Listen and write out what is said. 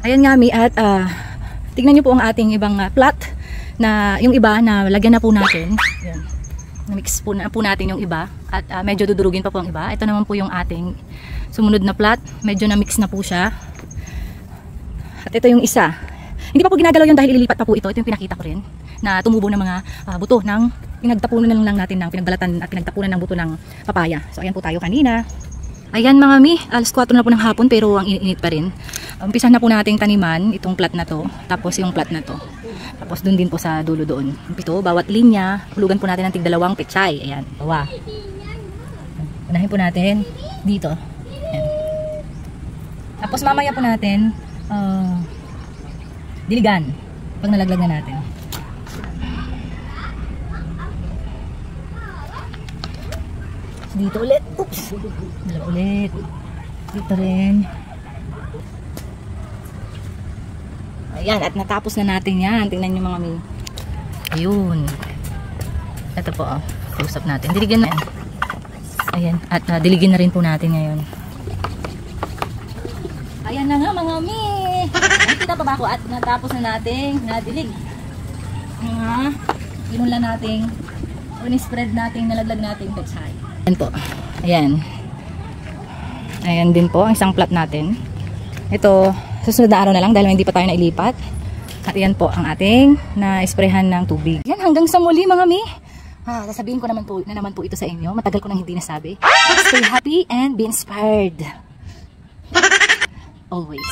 Ayan nga mi at tignan nyo po ang ating ibang plot na yung iba na lagyan na po natin. Ayan. Na-mix po natin yung iba at medyo dudurugin pa po ang iba. Ito naman po yung ating sumunod na plot. Medyo na-mix na po siya. At ito yung isa. Hindi pa po ginagalaw yun dahil ililipat pa po ito. Ito yung pinakita ko rin na tumubo ng mga buto ng pinagtapunan lang natin ng pinagbalatan at pinagtapunan ng buto ng papaya. So ayan po tayo kanina. Ayan mga mi, alas 4 na po ng hapon pero ang init pa rin. Umpisahan na po nating taniman itong plat na to, tapos yung plat na to. Tapos dun din po sa dulo doon. Ito, bawat linya, hulugan po natin ng tig-2 pechay. Ayan, bawa. Unahin po natin dito. Ayan. Tapos mamaya po natin diligan pag nalaglag na natin. Dito ulit. Oops. Dalawa ulit. Dito rin. Ayan. At natapos na natin yan. Tingnan nyo mga mi. Ayun. Ito po. Close up natin. Diligyan na. Ayan. At diligyan na rin po natin ngayon. Ayan na nga mga mi. Kita pa ba ako? At natapos na natin. Nadilig. Inulan natin. Unispread natin. Nalaglag natin. Pechay. Ayan po. Ayan. Ayan din po ang isang plot natin. Ito, susunod na araw na lang dahil hindi pa tayo nailipat. At ayan po ang ating na-sprayhan ng tubig. Yan, hanggang sa muli mga mi. Sasabihin ko naman po ito sa inyo. Matagal ko nang hindi nasabi. Stay happy and be inspired. Always.